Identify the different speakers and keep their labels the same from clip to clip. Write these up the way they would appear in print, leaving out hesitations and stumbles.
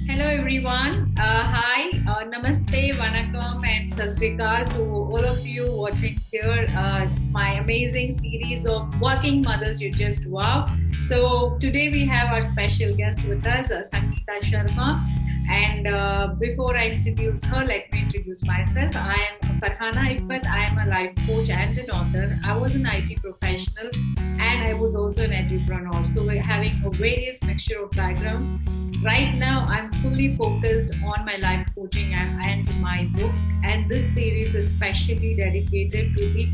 Speaker 1: Hello everyone. Hi, namaste, vanakkam, and sat sri akal to all of you watching here. My amazing series of working mothers. You just wow. So today we have our special guest with us, Sangeeta Sharma. And before I introduce her, let me introduce myself. I am Farhana Iffath. I am a life coach and an author. I was an IT professional and I was also an Edupreneur. So we're having a various mixture of backgrounds. Right now, I'm fully focused on my life coaching and my book. And this series is specially dedicated to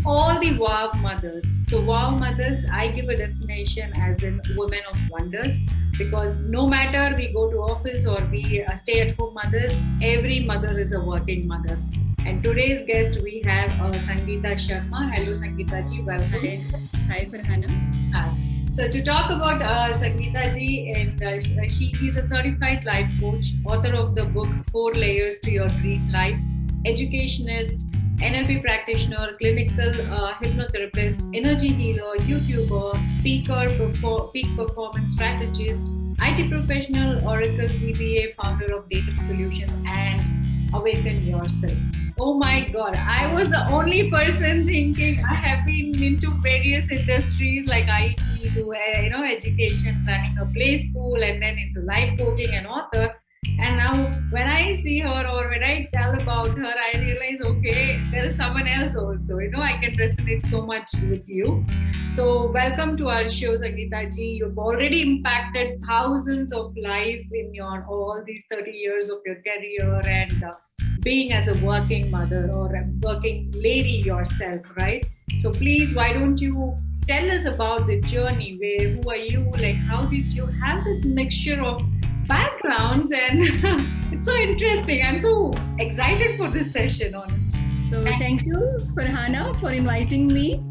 Speaker 1: all the wow mothers. So wow mothers, I give a definition as in women of wonders, because no matter we go to office or we stay at home mothers, every mother is a working mother. And today's guest we have Sangeeta Sharma. Hello Sangeeta ji, welcome.
Speaker 2: Hi Farhana.
Speaker 1: Hi. So to talk about Sangeeta ji, and she is a certified life coach, author of the book 4 Layers to Your Dream Life, Educationist, NLP practitioner, clinical hypnotherapist, energy healer, YouTuber, speaker, peak performance strategist, IT professional, Oracle DBA, founder of Datum solution, and Awakenurself. Oh my God, I was the only person thinking I have been into various industries like IT, to education, running a play school, and then into life coaching and author. And now when I see her or when I tell about her, I realize, okay, there is someone else also. I can resonate so much with you. So welcome to our show, Sangeeta ji. You've already impacted thousands of lives in your all these 30 years of your career and being as a working mother or a working lady yourself, right? So please, why don't you tell us about the journey? Who are you? Like, how did you have this mixture of backgrounds? And it's so interesting. I'm so excited for this session, honestly.
Speaker 2: So thank you, Farhana, for inviting me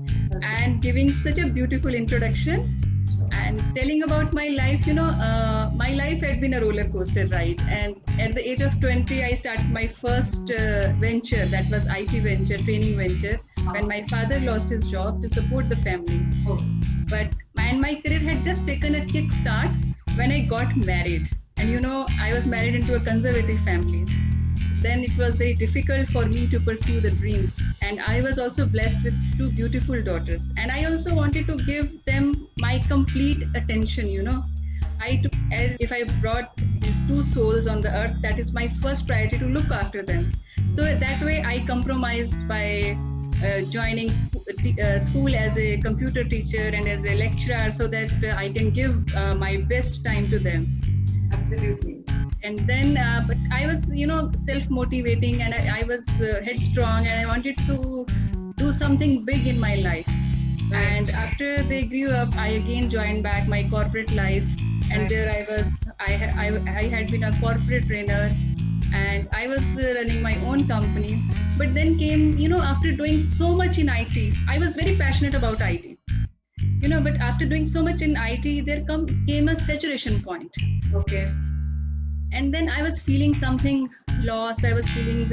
Speaker 2: and giving such a beautiful introduction and telling about my life. My life had been a roller coaster ride, and at the age of 20 I started my first venture, that was IT venture, training venture, when my father lost his job to support the family. But my career had just taken a kick start when I got married. And I was married into a conservative family. Then it was very difficult for me to pursue the dreams. And I was also blessed with 2 beautiful daughters. And I also wanted to give them my complete attention, if I brought these 2 souls on the earth, that is my first priority, to look after them. So that way I compromised by joining school as a computer teacher and as a lecturer, so that I can give my best time to them.
Speaker 1: Absolutely.
Speaker 2: And then, but I was, self-motivating, and I was headstrong, and I wanted to do something big in my life. Right. And after they grew up, I again joined back my corporate life, and there I was. I had been a corporate trainer, and I was running my own company. But then came, after doing so much in IT, I was very passionate about IT. But after doing so much in IT, there came a saturation point.
Speaker 1: Okay.
Speaker 2: And then I was feeling something lost. I was feeling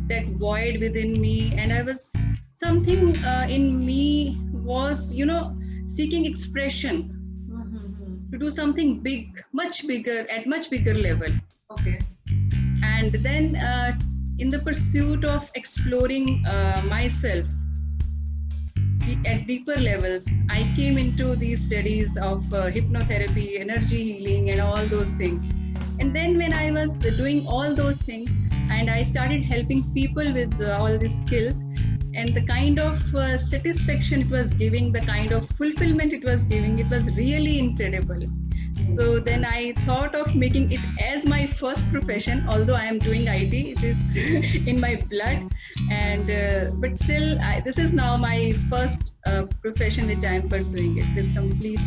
Speaker 2: that void within me, and I was something in me was, seeking expression to do something big, much bigger, at much bigger level.
Speaker 1: Okay.
Speaker 2: And then in the pursuit of exploring myself at deeper levels, I came into these studies of hypnotherapy, energy healing, and all those things. And then when I was doing all those things, and I started helping people with all these skills, and the kind of satisfaction it was giving, the kind of fulfillment it was giving, it was really incredible. So then I thought of making it as my first profession, although I am doing IT, it is in my blood, and but still this is now my first profession which I am pursuing it with complete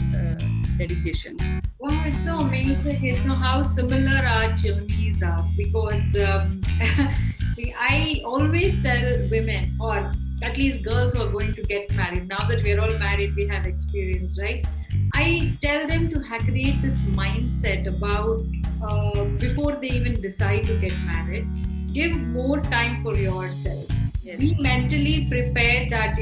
Speaker 2: dedication.
Speaker 1: Wow, it's so amazing. It's how similar our journeys are, because see, I always tell women, or at least girls who are going to get married, now that we're all married, we have experience, right? I tell them to create this mindset about before they even decide to get married, give more time for yourself.
Speaker 2: Yes.
Speaker 1: Be mentally prepared that,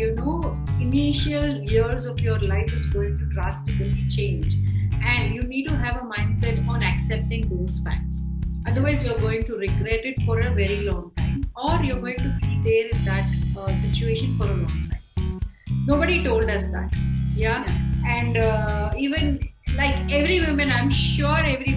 Speaker 1: initial years of your life is going to drastically change. And you need to have a mindset on accepting those facts. Otherwise, you're going to regret it for a very long time, or you're going to be there in that situation for a long time. Nobody told us that. Yeah. And even like every woman, I'm sure every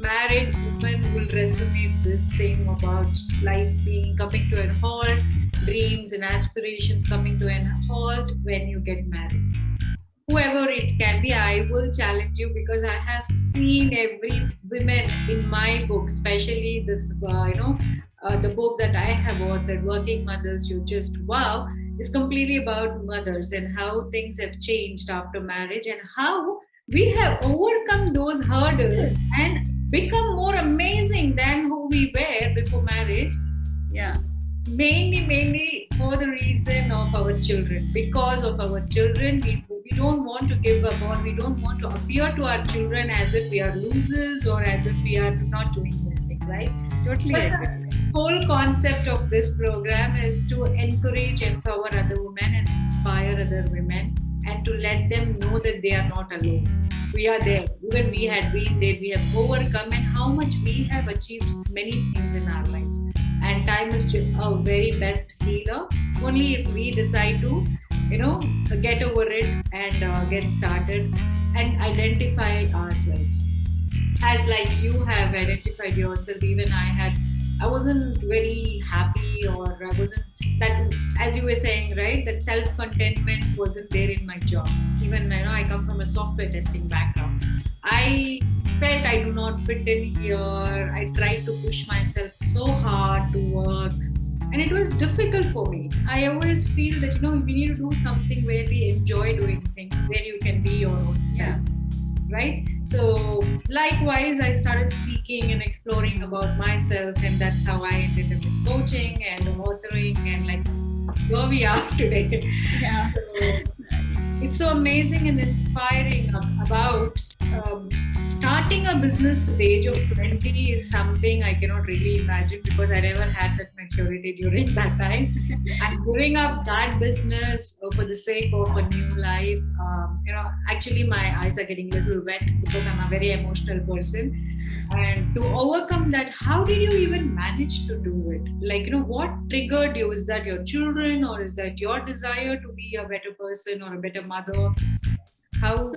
Speaker 1: married woman will resonate this thing about life coming to a halt, dreams and aspirations coming to a halt when you get married. Whoever it can be, I will challenge you, because I have seen every woman in my book, especially this, the book that I have authored, Working Mothers, You Just Wow, is completely about mothers and how things have changed after marriage and how we have overcome those hurdles and become more amazing than who we were before marriage.
Speaker 2: Yeah.
Speaker 1: Mainly for the reason of our children. Because of our children, we don't want to give up, or we don't want to appear to our children as if we are losers or as if we are not doing anything, right?
Speaker 2: Totally agree.
Speaker 1: The whole concept of this program is to encourage, empower other women and inspire other women, and to let them know that they are not alone. We are there. Even we had been there, we have overcome, and how much we have achieved many things in our lives. And time is a very best healer, only if we decide to, get over it and get started and identify ourselves. As like you have identified yourself, even I wasn't very happy, or I wasn't that, as you were saying, right, that self-contentment wasn't there in my job. Even, I come from a software testing background. I felt I do not fit in here. I tried to push myself so hard to work, and it was difficult for me. I always feel that, we need to do something where we enjoy doing things, where you can be your own self. Right? So likewise, I started seeking and exploring about myself, and that's how I ended up in coaching and authoring, and like where we are today.
Speaker 2: Yeah.
Speaker 1: So, it's so amazing and inspiring about starting a business at the age of 20 is something I cannot really imagine, because I never had that maturity during that time. And giving up that business for the sake of a new life, actually my eyes are getting a little wet because I'm a very emotional person. And to overcome that, how did you even manage to do it? Like, what triggered you? Is that your children, or is that your desire to be a better person or a better mother? How?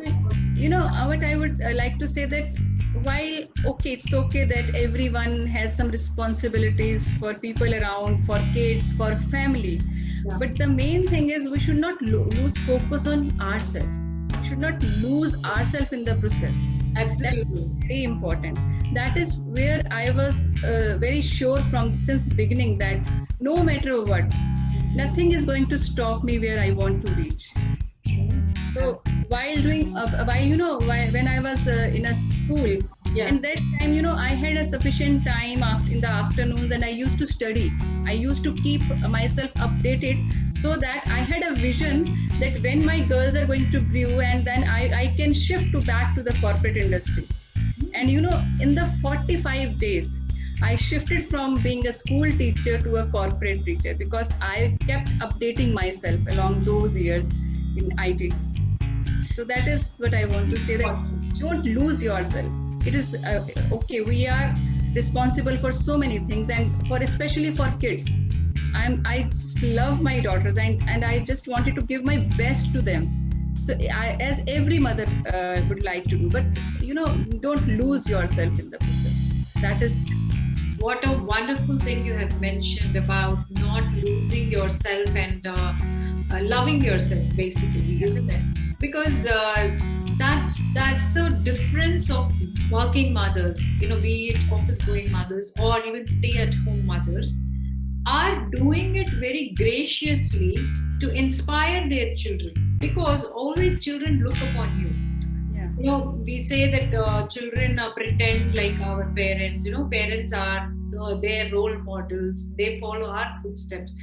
Speaker 2: What I would like to say that while, it's okay that everyone has some responsibilities for people around, for kids, for family. Yeah. But the main thing is we should not lose focus on ourselves. We should not lose ourselves in the process.
Speaker 1: Absolutely.
Speaker 2: That's very important. That is where I was very sure from since beginning that no matter what, nothing is going to stop me where I want to reach. So while doing, when I was in a school, and that time, I had a sufficient time in the afternoons, and I used to study. I used to keep myself updated, so that I had a vision that when my girls are going to grow, and then I can shift back to the corporate industry. And in the 45 days, I shifted from being a school teacher to a corporate teacher, because I kept updating myself along those years in IT. So that is what I want to say, that don't lose yourself. It is okay. We are responsible for so many things, and especially for kids. I just love my daughters, and I just wanted to give my best to them. So as every mother would like to do, but don't lose yourself in the process. That is
Speaker 1: what a wonderful thing you have mentioned about not losing yourself and loving yourself, basically, isn't it? Because that's the difference of working mothers, be it office-going mothers or even stay-at-home mothers, are doing it very graciously to inspire their children, because always children look upon you. We say that children pretend like our parents. Parents are their role models. They follow our footsteps.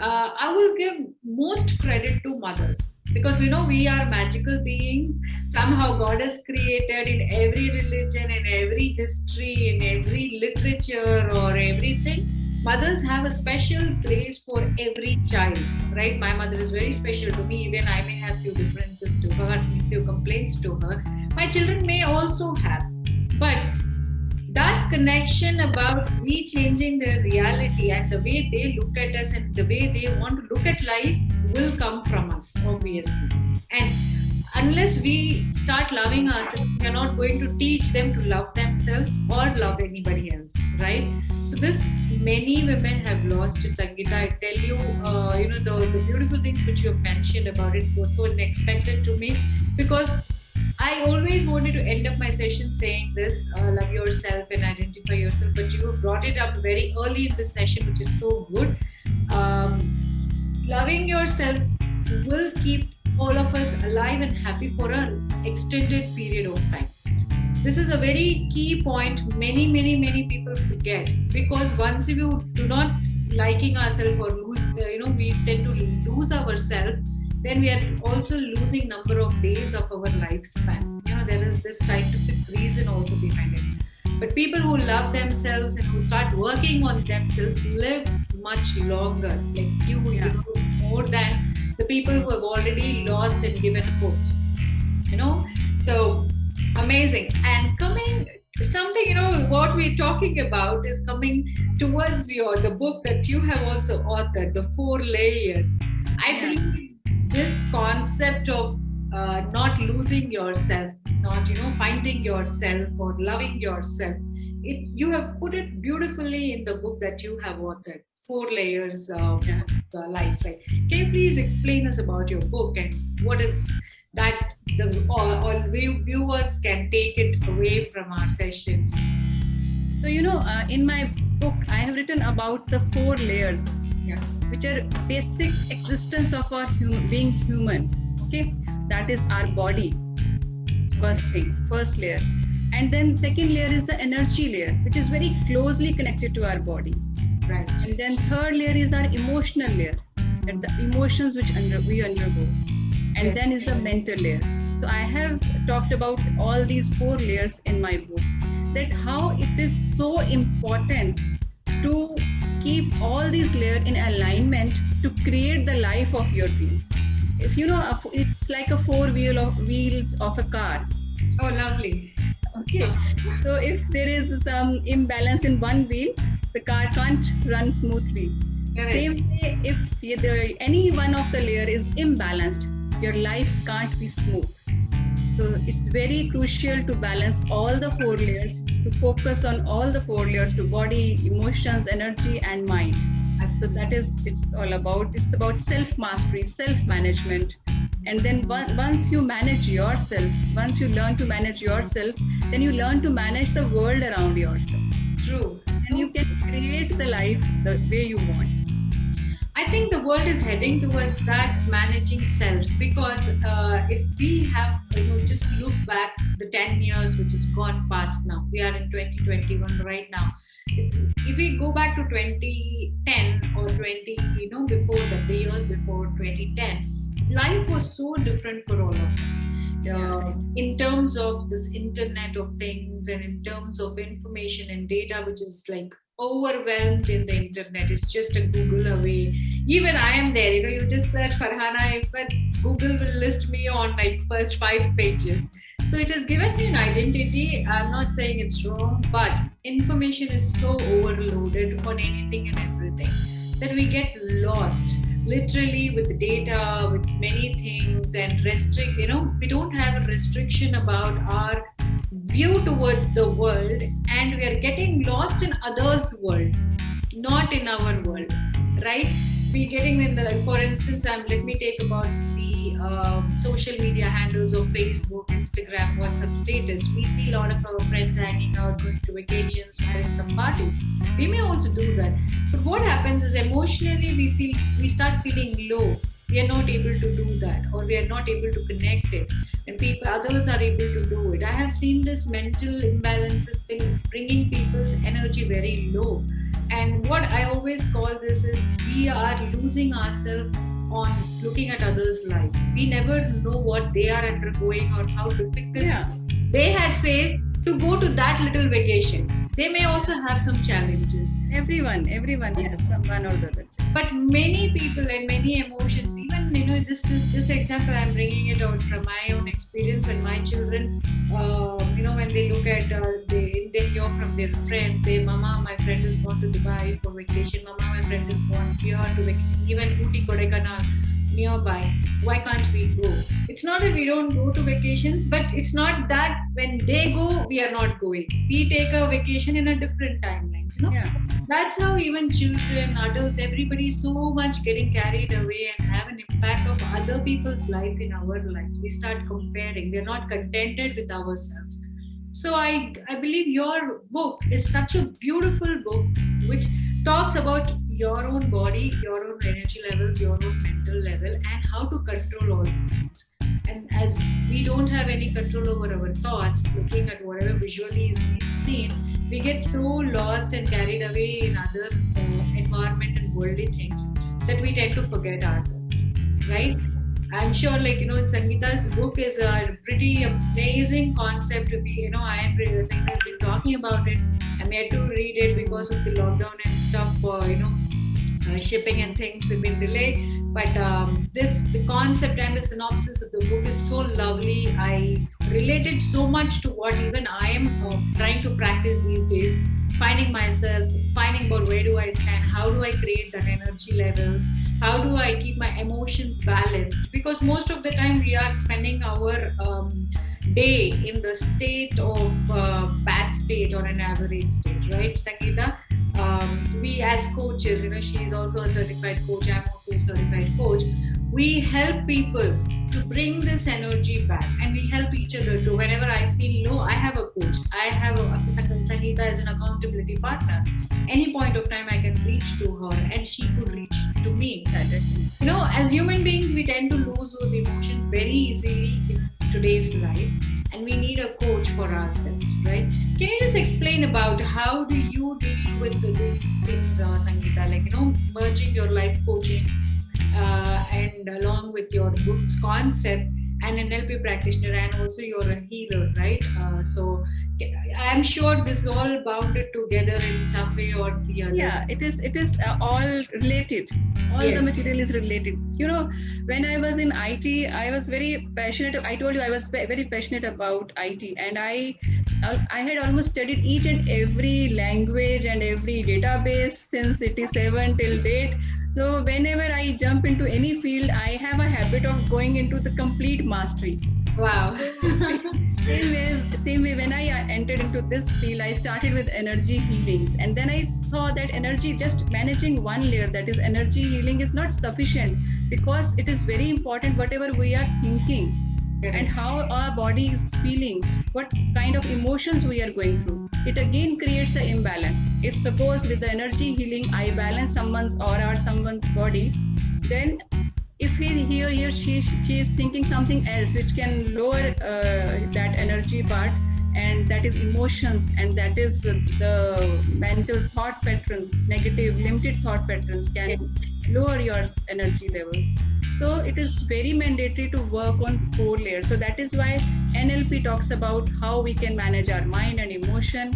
Speaker 1: I will give most credit to mothers, because we are magical beings. Somehow God has created in every religion, in every history, in every literature or everything. Mothers have a special place for every child, right? My mother is very special to me. Even I may have few differences to her, few complaints to her. My children may also have, but that connection about we changing their reality and the way they look at us and the way they want to look at life will come from us, obviously. And unless we start loving ourselves, we are not going to teach them to love themselves or love anybody else, right? So this, many women have lost it, Sangeeta. I tell you, the beautiful things which you have mentioned about it was so unexpected to me, because I always wanted to end up my session saying this, love yourself and identify yourself, but you brought it up very early in the session, which is so good. Loving yourself will keep all of us alive and happy for an extended period of time. This is a very key point many people forget, because once you do not liking ourselves or lose, we tend to lose ourselves, then we are also losing number of days of our lifespan. There is this scientific reason also behind it. But people who love themselves and who start working on themselves live much longer, like few years more than the people who have already lost and given hope. So amazing. And coming something, what we're talking about is coming towards the book that you have also authored, The 4 Layers. I believe this concept of not losing yourself, not finding yourself or loving yourself, you have put it beautifully in the book that you have authored, 4 Layers of Life, right? Can you please explain us about your book and what is that all viewers can take it away from our session?
Speaker 2: So in my book I have written about the 4 layers, which are basic existence of our being human. Okay, that is our body, first layer. And then second layer is the energy layer, which is very closely connected to our body,
Speaker 1: right?
Speaker 2: And then third layer is our emotional layer, and the emotions which we undergo. And then is the mental layer. So I have talked about all these 4 layers in my book, that how it is so important to keep all these layers in alignment to create the life of your dreams. If it's like a 4 wheels of a car.
Speaker 1: Oh, lovely.
Speaker 2: Okay. So if there is some imbalance in one wheel, the car can't run smoothly.
Speaker 1: Correct.
Speaker 2: Same way, if any one of the layer is imbalanced, your life can't be smooth. So it's very crucial to balance all the 4 layers, to focus on all the 4 layers, to body, emotions, energy and mind. So that is, it's about self-mastery, self-management. And then once you manage yourself, once you learn to manage yourself, then you learn to manage the world around yourself.
Speaker 1: True.
Speaker 2: And you can create the life the way you want.
Speaker 1: I think the world is heading towards that, managing self, because if we have, just look back the 10 years which is gone past now, we are in 2021 right now. If we go back to 2010 or 20, before that, the years before 2010, life was so different for all of us. In terms of this internet of things and in terms of information and data, which is like overwhelmed in the internet. It's just a Google away. Even I am there. You just search Farhana, but Google will list me on like first 5 pages. So it has given me an identity. I'm not saying it's wrong, but information is so overloaded on anything and everything that we get lost literally with data, with many things, and restrict. We don't have a restriction about our view towards the world, and we are getting lost in others' world, not in our world, right? We getting in the, for instance, let me take about the social media handles of Facebook, Instagram, WhatsApp status. We see a lot of our friends hanging out, going to vacations, having some parties. We may also do that, but what happens is emotionally we start feeling low. We are not able to do that, or we are not able to connect it, and others are able to do it. I have seen this mental imbalances bringing people's energy very low. And what I always call this is, we we are losing ourselves on looking at others' lives. We never know what they are undergoing or how difficult they had faced to go to that little vacation. They may also have some challenges.
Speaker 2: Everyone has someone or the other.
Speaker 1: But many people and many emotions, even this example I'm bringing it out from my own experience. When my children, when they look at they hear from their friends, they, Mama, my friend has gone to Dubai for vacation. Mama, my friend has gone here to vacation. Even Ooty, Kodaikanal, nearby. Why can't we go? It's not that we don't go to vacations, but it's not that when they go, we are not going. We take a vacation in a different timelines. That's how even children, adults, everybody is so much getting carried away and have an impact of other people's life in our lives. We start comparing. We're not contented with ourselves. So I believe your book is such a beautiful book which talks about your own body, your own energy levels, your own mental level, and how to control all these things. And as we don't have any control over our thoughts, looking at whatever visually is being seen, we get so lost and carried away in other environment and worldly things that we tend to forget ourselves, right? I'm sure, Sangeeta's book is a pretty amazing concept to be, I and Sangeeta have been talking about it. I'm yet to read it because of the lockdown and stuff, shipping and things have been delayed. But the concept and the synopsis of the book is so lovely. I related so much to what even I am trying to practice these days. Finding myself, finding about where do I stand, how do I create that energy levels, how do I keep my emotions balanced, because most of the time we are spending our day in the state of bad state or an average state, right, Sangeeta? We as coaches, she's also a certified coach, I'm also a certified coach, we help people to bring this energy back, and we help each other too. Whenever I feel low, I have a coach, I have Sangeeta as an accountability partner. Any point of time I can reach to her and she could reach to me. As human beings, we tend to lose those emotions very easily in today's life, and we need a coach for ourselves, right? Can you just explain about how do you deal with these things, Sangeeta, merging your life coaching and along with your book's concept and an NLP practitioner, and also you're a healer, right? So I'm sure this is all bounded together in some way or the other.
Speaker 2: Yeah, it is all related. All the material is related. When I was in IT, I was very passionate. I told you I was very passionate about IT, and I had almost studied each and every language and every database since 87 till date. So whenever I jump into any field, I have a habit of going into the complete mastery.
Speaker 1: Wow.
Speaker 2: Same way when I entered into this field, I started with energy healings, and then I saw that energy, just managing one layer, that is energy healing, is not sufficient, because it is very important whatever we are thinking and how our body is feeling, what kind of emotions we are going through. It again creates an imbalance. If suppose with the energy healing I balance someone's aura or someone's body, then if he or she is thinking something else which can lower that energy part, and that is emotions, and that is the mental thought patterns, negative limited thought patterns can lower your energy level. So it is very mandatory to work on 4 layers. So that is why NLP talks about how we can manage our mind and emotion.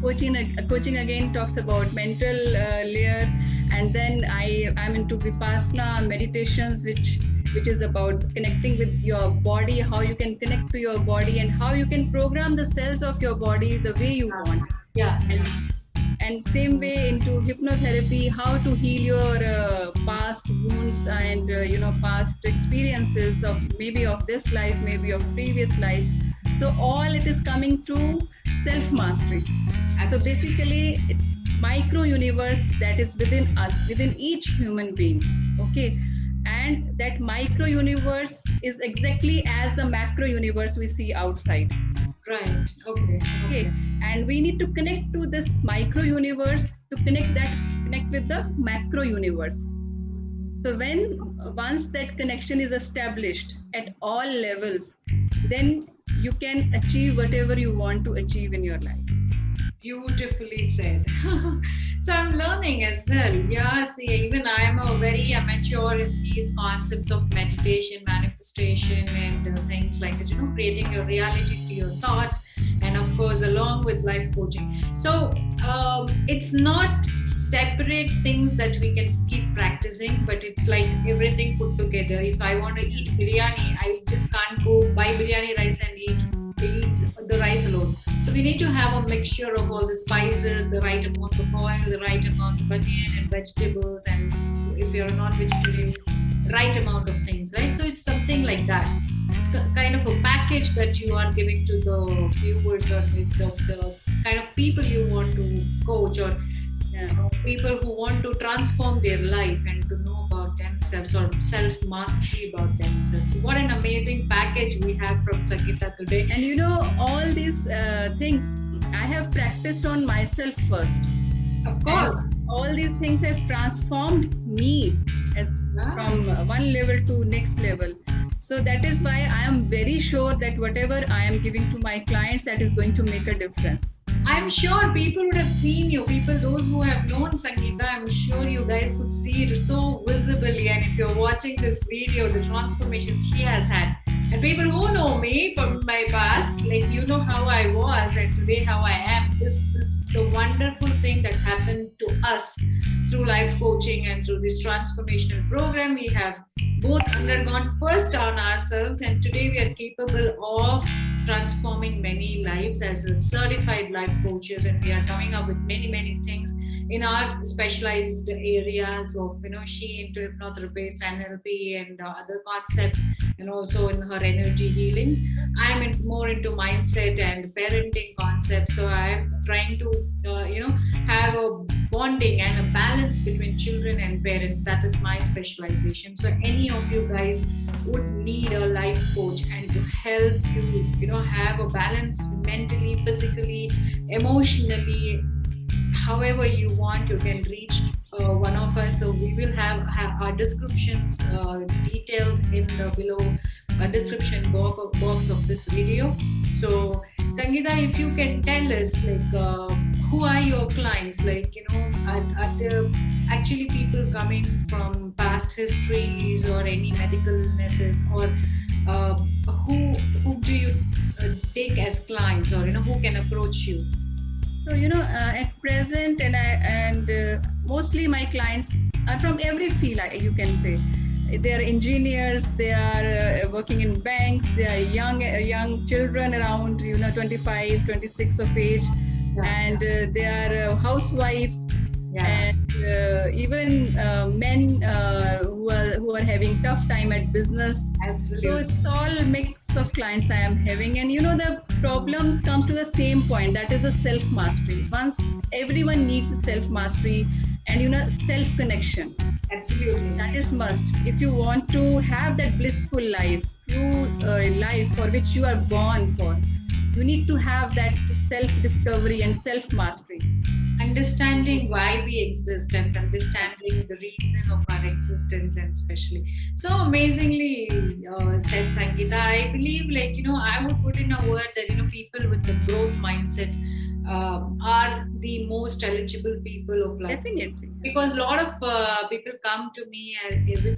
Speaker 2: Coaching again talks about mental layer, and then I'm into Vipassana meditations, which is about connecting with your body, how you can connect to your body and how you can program the cells of your body the way you want.
Speaker 1: Yeah.
Speaker 2: And same way into hypnotherapy, how to heal your past wounds and past experiences of maybe of this life, maybe of previous life. So all it is coming to self-mastery. So basically it's micro universe that is within us, within each human being. Okay. And that micro universe is exactly as the macro universe we see outside.
Speaker 1: Right. Okay.
Speaker 2: And we need to connect to this micro universe to connect with the macro universe. So once that connection is established at all levels, then you can achieve whatever you want to achieve in your life.
Speaker 1: Beautifully said. So I'm learning as well. Yeah, see, even I am a very amateur in these concepts of meditation, manifestation, and things like that, creating a reality to your thoughts, and of course, along with life coaching. So it's not separate things that we can keep practicing, but it's like everything put together. If I want to eat biryani, I just can't go buy biryani rice and eat the rice alone. So we need to have a mixture of all the spices, the right amount of oil, the right amount of onion and vegetables, and if you're a non-vegetarian, right amount of things, right? So it's something like that. It's kind of a package that you are giving to the viewers, or the kind of people you want to coach, or people who want to transform their life and to know about themselves, or self-mastery about themselves. What an amazing package we have from Sangeeta today.
Speaker 2: And all these things I have practiced on myself first.
Speaker 1: Of course.
Speaker 2: And all these things have transformed me from one level to next level. So that is why I am very sure that whatever I am giving to my clients, that is going to make a difference.
Speaker 1: I'm sure people would have seen you. Those who have known Sangeeta, I'm sure you guys could see it so visibly. And if you're watching this video, the transformations she has had. And people who know me from my past, how I was and today how I am. This is the wonderful thing that happened to us through life coaching and through this transformational program. We have both undergone first on ourselves, and today we are capable of transforming many lives as a certified life coaches, and we are coming up with many things in our specialized areas of she into hypnotherapist, NLP, and other concepts, and also in her energy healings. I'm more into mindset and parenting concepts, so I'm trying to have a bonding and a balance between children and parents. That is my specialization. So any of you guys would need a life coach and to help you have a balance mentally, physically, emotionally, however you want, you can reach one of us. So we will have our descriptions detailed in the below description box of this video. So Sangeeta, if you can tell us who are your clients, are there actually people coming from past histories or any medical illnesses, or who do you take as clients, or who can approach you?
Speaker 2: So at present, and mostly my clients are from every field, you can say. They are engineers, they are working in banks, they are young children around 25, 26 of age, and they are housewives, and even men who are having tough time at business.
Speaker 1: Absolutely.
Speaker 2: So it's all mix of clients I am having, and the problems come to the same point, that is a self-mastery. Once everyone needs self-mastery and self-connection.
Speaker 1: Absolutely.
Speaker 2: That is must. If you want to have that blissful life, true life for which you are born for, you need to have that self-discovery and self-mastery.
Speaker 1: Understanding why we exist and understanding the reason of our existence, and especially so amazingly said, Sangeeta. I believe I would put in a word that people with the growth mindset are the most eligible people of life.
Speaker 2: Definitely.
Speaker 1: Because a lot of people come to me with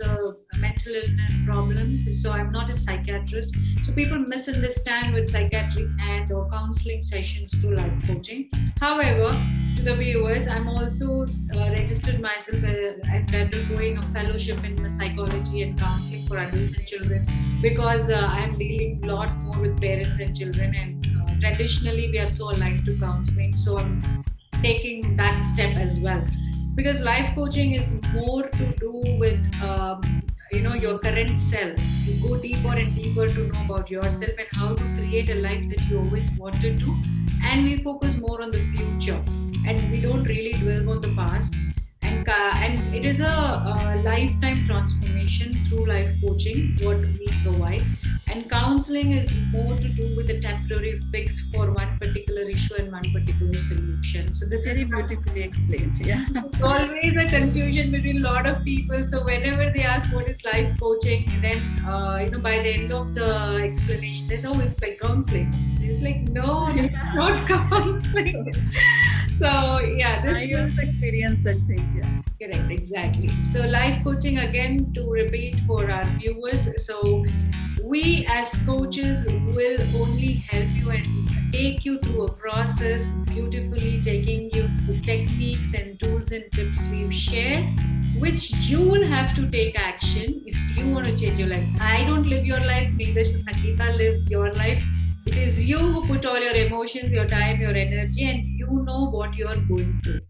Speaker 1: mental illness problems. So I'm not a psychiatrist. So people misunderstand with psychiatric and or counseling sessions through life coaching. However, to the viewers, I'm also registered myself and undergoing a fellowship in psychology and counseling for adults and children, because I'm dealing a lot more with parents and children, and traditionally we are so aligned to counseling. So I'm taking that step as well, because life coaching is more to do with your current self. You go deeper and deeper to know about yourself and how to create a life that you always wanted to, and we focus more on the future, and we don't really dwell on the past. And it is a lifetime transformation through life coaching, what we provide. And counseling is more to do with a temporary fix for one particular issue and one particular solution. So this
Speaker 2: Very
Speaker 1: is
Speaker 2: beautifully explained. Yeah.
Speaker 1: always a confusion between a lot of people. So whenever they ask what is life coaching, and then by the end of the explanation, there's always like counseling. It's like, no, that's not counseling. So yeah,
Speaker 2: I also experience such things. Yeah.
Speaker 1: Correct, exactly. So life coaching, again, to repeat for our viewers. So we as coaches will only help you and take you through a process, beautifully taking you through techniques and tools and tips we've shared, which you will have to take action if you want to change your life. I don't live your life, neither Sangeeta lives your life. It is you who put all your emotions, your time, your energy, and you know what you are going through.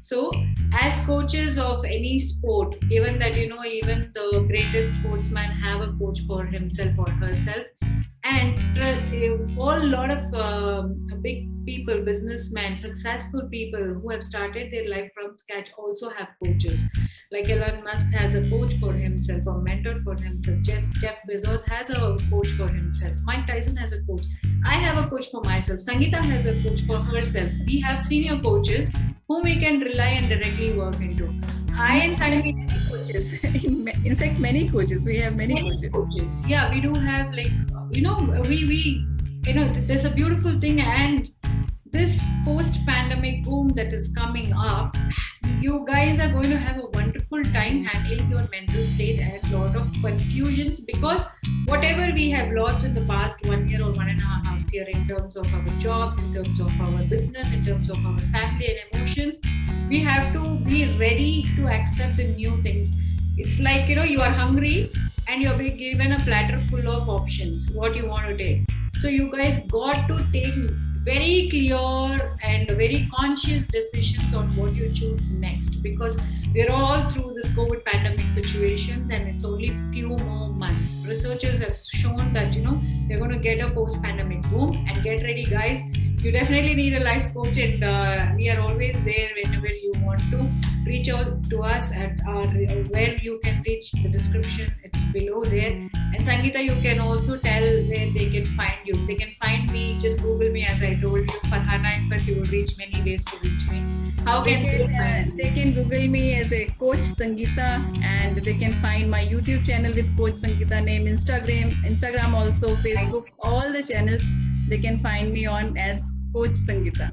Speaker 1: So, as coaches of any sport, given that even the greatest sportsman have a coach for himself or herself, and a lot of big people, businessmen, successful people who have started their life from scratch also have coaches. Like Elon Musk has a coach for himself, a mentor for himself. Jeff Bezos has a coach for himself. Mike Tyson has a coach. I have a coach for myself. Sangeeta has a coach for herself. We have senior coaches whom we can rely and directly work into. I and Sangeeta
Speaker 2: coaches. In fact, many coaches. We have many
Speaker 1: coaches. Yeah, we do have we there's a beautiful thing, and this post-pandemic boom that is coming up, you guys are going to have a wonderful time handling your mental state and a lot of confusions, because whatever we have lost in the past 1 year or 1.5 years in terms of our jobs, in terms of our business, in terms of our family and emotions, we have to be ready to accept the new things. It's like, you are hungry and you're being given a platter full of options, what you want to take. So you guys got to take very clear and very conscious decisions on what you choose next, because we're all through this COVID pandemic situations and it's only few more months. Researchers have shown that we're going to get a post-pandemic boom, and get ready, guys. You definitely need a life coach, and we are always there whenever you want to. Reach out to us at our where you can reach. The description, it's below there. And Sangeeta, you can also tell where they can find you. They can find me, just Google me, as I told you, Farhana Iffath. You will reach many ways to reach me. How can
Speaker 2: they can Google me as a Coach Sangeeta, and they can find my YouTube channel with Coach Sangeeta name, Instagram also, Facebook, all the channels they can find me on as Coach Sangeeta.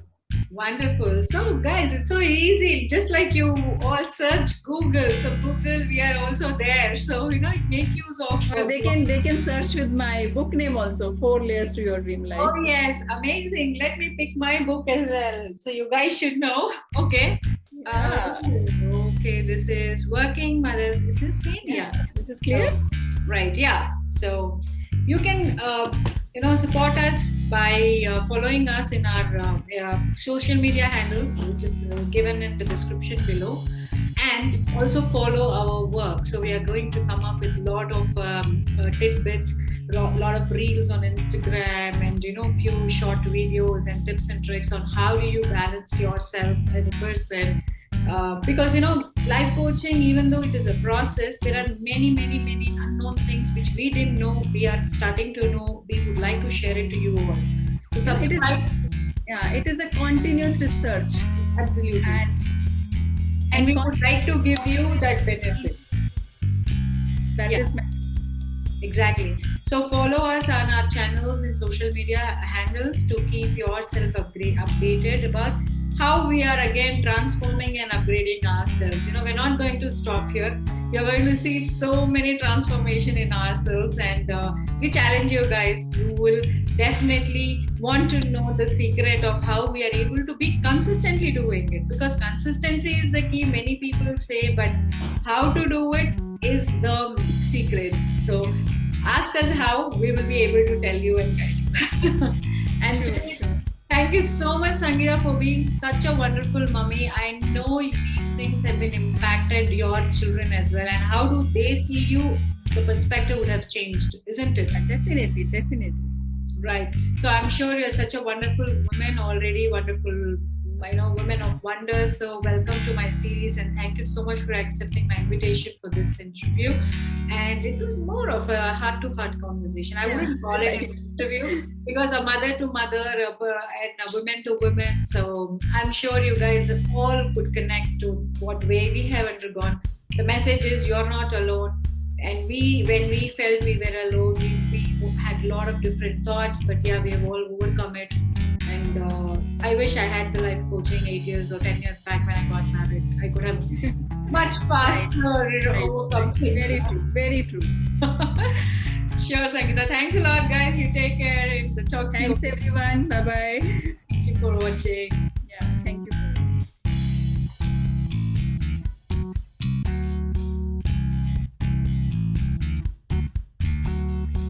Speaker 1: Wonderful. So guys, it's so easy. Just like you all search Google. So Google, we are also there. So make use of.
Speaker 2: They can search with my book name also, 4 Layers to Your Dream Life.
Speaker 1: Oh yes, amazing. Let me pick my book as well. So you guys should know. Okay.
Speaker 2: Yeah.
Speaker 1: Okay. This is Working Mothers. Is this same?
Speaker 2: Yeah. This is clear.
Speaker 1: Right. Yeah. So you can support us by following us in our social media handles, which is given in the description below, and also follow our work. So we are going to come up with a lot of tidbits, a lot of reels on Instagram, and few short videos and tips and tricks on how do you balance yourself as a person. Because life coaching, even though it is a process, there are many unknown things which we didn't know. We are starting to know. We would like to share it to you all. So subscribe.
Speaker 2: It is a continuous research.
Speaker 1: Absolutely. And we would like to give you that benefit.
Speaker 2: That is
Speaker 1: exactly. So follow us on our channels and social media handles to keep yourself updated about how we are again transforming and upgrading ourselves. We're not going to stop here. You're going to see so many transformation in ourselves, and we challenge you guys. You will definitely want to know the secret of how we are able to be consistently doing it, because consistency is the key. Many people say, but how to do it is the secret. So ask us how, we will be able to tell you and guide you. And today, thank you so much, Sangeeta, for being such a wonderful mommy. I know these things have been impacted your children as well. And how do they see you? The perspective would have changed, isn't it?
Speaker 2: Definitely.
Speaker 1: Right. So I'm sure you're such a wonderful woman already, wonderful, women of wonder. So welcome to my series, and thank you so much for accepting my invitation for this interview. And it was more of a heart-to-heart conversation. I wouldn't call it an interview, because a mother to mother and a women to women. So I'm sure you guys all could connect to what way we have undergone. The message is you're not alone. And when we felt we were alone, we had had a lot of different thoughts, but yeah, we have all overcome it. And I wish I had the life coaching 8 years or 10 years back when I got married. I could have much faster overcome things.
Speaker 2: Very true. Very true.
Speaker 1: Sure, Sangeeta. Thanks a lot, guys. You take care and talk to you.
Speaker 2: Thanks, everyone. Bye-bye.
Speaker 1: Thank you for watching.